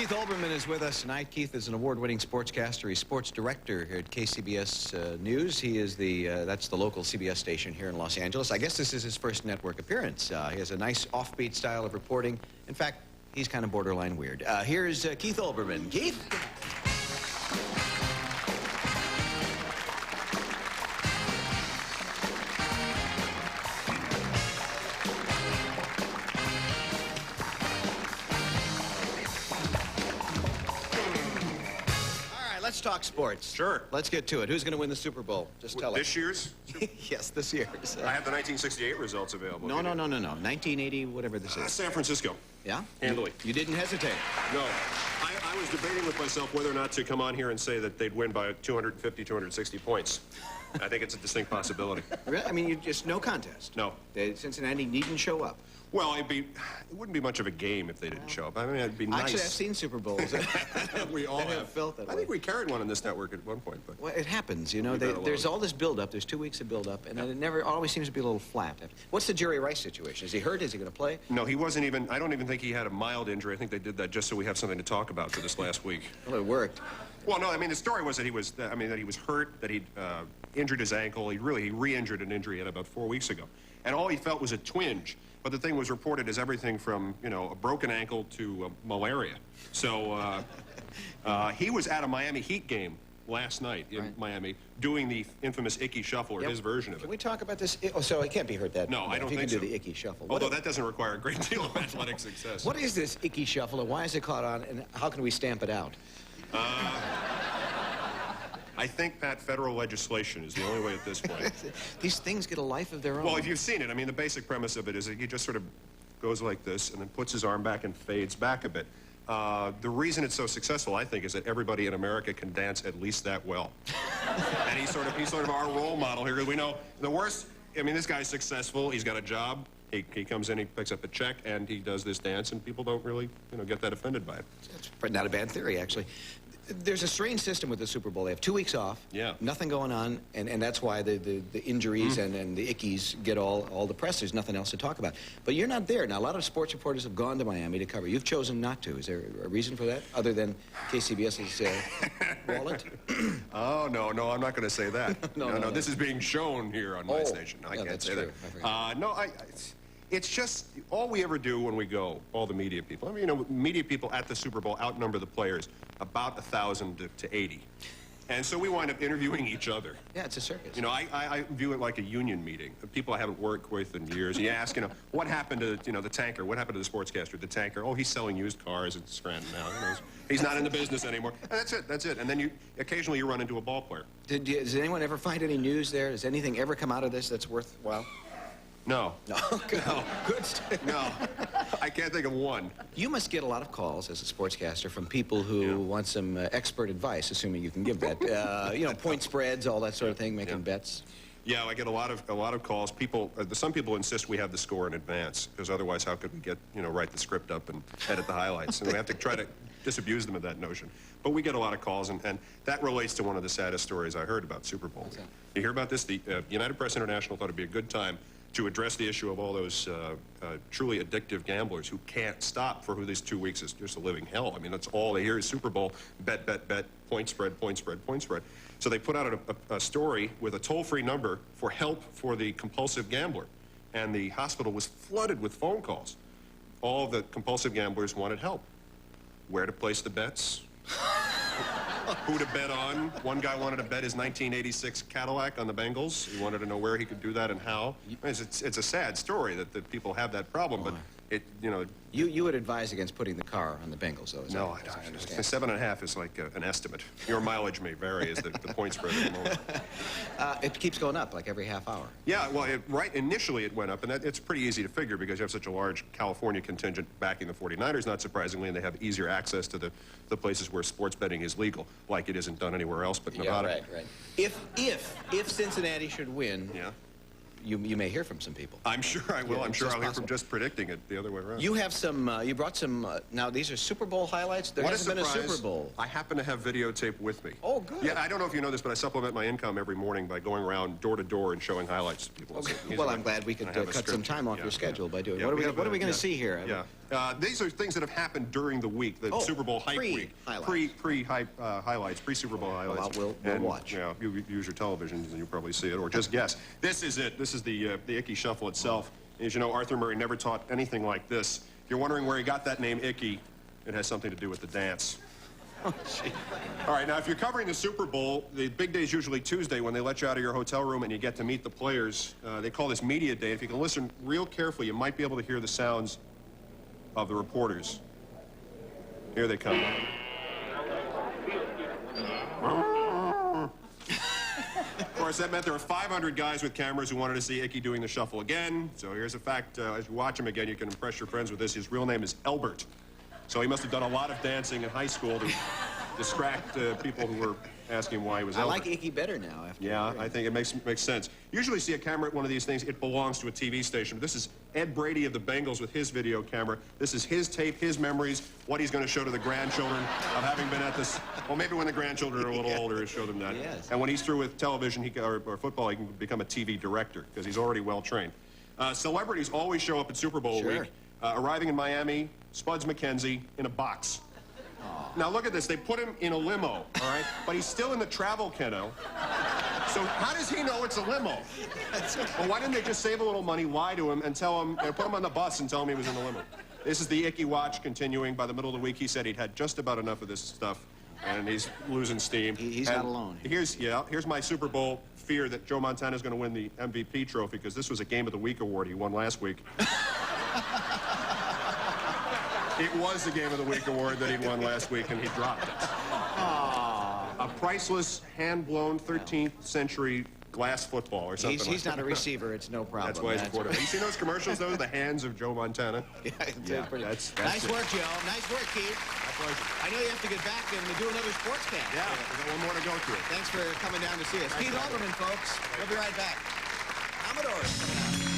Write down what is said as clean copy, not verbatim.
Keith Olbermann is with us tonight. Keith is an award-winning sportscaster. He's sports director here at KCBS News. He is that's the local CBS station here in Los Angeles. I guess this is his first network appearance. He has a nice offbeat style of reporting. In fact, he's kind of borderline weird. Here's Keith Olbermann. Keith? Let's talk sports. Sure. Let's get to it. Who's going to win the Super Bowl? Just tell us. This year's? Yes, this year's. I have the 1968 results available. No. 1980, whatever this is. San Francisco. Yeah? Handily. You didn't hesitate? No. I was debating with myself whether or not to come on here and say that they'd win by 250, 260 points. I think it's a distinct possibility. Really? I mean, you just no contest? No. Cincinnati needn't show up? Well, it wouldn't be much of a game if they didn't show up. I mean, it'd be nice. Actually, I've seen Super Bowls. We all have felt that way. I think we carried one on this network at one point. But well, it happens, you know. There's all this build-up. There's 2 weeks of build-up, and then it always seems to be a little flat. What's the Jerry Rice situation? Is he hurt? Is he going to play? No, he wasn't even. I don't even think he had a mild injury. I think they did that just so we have something to talk about for this last week. Well, it worked. Well, no, I mean, the story was that he was, that he was hurt, that he'd injured his ankle. He re-injured an injury he had about 4 weeks ago. And all he felt was a twinge. But the thing was reported as everything from, you know, a broken ankle to malaria. So he was at a Miami Heat game last night in Miami doing the infamous Icky Shuffle, or his version of it. Can we talk about this? Oh, so he can't be hurt that No, I don't think so. If he can do the Icky Shuffle. Although that doesn't require a great deal of athletic success. What is this Icky Shuffle, and why is it caught on, and how can we stamp it out? I think that federal legislation is the only way at this point. These things get a life of their own. Well, if you've seen it, I mean, the basic premise of it is that he just sort of goes like this and then puts his arm back and fades back a bit. The reason it's so successful, I think, is that everybody in America can dance at least that well. And he's sort of our role model here. We know the worst, I mean, this guy's successful. He's got a job. He comes in, he picks up a check, and he does this dance, and people don't really, you know, get that offended by it. It's not a bad theory, actually. There's a strange system with the Super Bowl. They have 2 weeks off, nothing going on, and that's why the injuries and the ickies get all the press. There's nothing else to talk about. But you're not there. Now, a lot of sports reporters have gone to Miami to cover. You've chosen not to. Is there a reason for that, other than KCBS's wallet? Oh, no, I'm not going to say that. No, this is being shown here on my station. I can't say that. No, it's just all we ever do when we go, all the media people. I mean, you know, media people at the Super Bowl outnumber the players about 1,000 to 80. And so we wind up interviewing each other. Yeah, it's a circus. You know, I view it like a union meeting. The people I haven't worked with in years. You ask, you know, what happened to, you know, the tanker? What happened to the sportscaster, the tanker? Oh, he's selling used cars in Scranton now. You know, he's not in the business anymore. And that's it. And then occasionally you run into a ball player. Does anyone ever find any news there? Does anything ever come out of this that's worthwhile? No. No. Good. No. Good. No. I can't think of one. You must get a lot of calls as a sportscaster from people who want some expert advice, assuming you can give that. You know, point spreads, all that sort of thing, making bets. Yeah, I get a lot of calls. People, some people insist we have the score in advance, because otherwise, how could we write the script up and edit the highlights? And we have to try to disabuse them of that notion. But we get a lot of calls, and that relates to one of the saddest stories I heard about Super Bowl. You hear about this? The United Press International thought it'd be a good time to address the issue of all those truly addictive gamblers who can't stop for who these 2 weeks is just a living hell. I mean, that's all they hear is Super Bowl, bet, point spread, point spread, point spread. So they put out a story with a toll-free number for help for the compulsive gambler. And the hospital was flooded with phone calls. All the compulsive gamblers wanted help. Where to place the bets? Who to bet on. One guy wanted to bet his 1986 Cadillac on the Bengals. He wanted to know where he could do that and how. It's a sad story that people have that problem, but it, you know... You would advise against putting the car on the Bengals, though, no, I understand. 7.5 is like an estimate. Your mileage may vary as the point spread at the moment. It keeps going up, like every half hour. Yeah, well, initially it went up, and it's pretty easy to figure because you have such a large California contingent backing the 49ers, not surprisingly, and they have easier access to the places where sports betting is legal, like it isn't done anywhere else but Nevada. Yeah, right. If Cincinnati should win... Yeah. You may hear from some people. I'm sure I will. I'm sure I'll hear from just predicting it the other way around. You have some, you brought some, now these are Super Bowl highlights? There hasn't been a Super Bowl. I happen to have videotape with me. Oh, good. Yeah, I don't know if you know this, but I supplement my income every morning by going around door to door and showing highlights to people. Okay. Well, I'm glad we could cut some time off your schedule by doing it. What are we going to see here? Yeah. These are things that have happened during the week, the Super Bowl hype week. Highlights, pre-Super Bowl highlights. Well, we'll watch. Yeah, you use your televisions and you probably see it, or just guess. This is it. This is the Icky Shuffle itself. As you know, Arthur Murray never taught anything like this. If you're wondering where he got that name Icky, it has something to do with the dance. Oh, gee. All right, now if you're covering the Super Bowl, the big day is usually Tuesday when they let you out of your hotel room and you get to meet the players. They call this media day. If you can listen real carefully, you might be able to hear the sounds of the reporters. Here they come. Of course, that meant there were 500 guys with cameras who wanted to see Icky doing the shuffle again. So here's a fact. As you watch him again, you can impress your friends with this. His real name is Elbert. So he must have done a lot of dancing in high school to distract people who were asking why he was Elbert. I like Icky better now. Yeah, I think it makes sense. Usually see a camera at one of these things, it belongs to a TV station. But this is Ed Brady of the Bengals with his video camera. This is his tape, his memories, what he's going to show to the grandchildren of having been at this. Well, maybe when the grandchildren are a little older, he'll show them that. Yes. And when he's through with television or football, he can become a TV director because he's already well trained. Celebrities always show up at Super Bowl week. Arriving in Miami, Spuds McKenzie in a box. Now look at this, they put him in a limo, all right? But he's still in the travel kennel. So how does he know it's a limo? Well, why didn't they just save a little money, lie to him, and tell him, put him on the bus and tell him he was in the limo? This is the Icky watch continuing. By the middle of the week, he said he'd had just about enough of this stuff, and he's losing steam. He's not alone. Here's my Super Bowl fear that Joe Montana's going to win the MVP trophy, because this was a Game of the Week award he won last week. It was the Game of the Week award that he won last week, and he dropped it. A priceless, hand-blown 13th century glass football or something. He's not a receiver. It's no problem. That's why he's a quarterback. You seen those commercials, though? The hands of Joe Montana? Yeah, that's nice work, Joe. Nice work, Keith. My pleasure. I know you have to get back and do another sportscast. Yeah, we've got one more to go through. Thanks for coming down to see us. Keith Olbermann, folks. We'll be right back. Commodores coming out.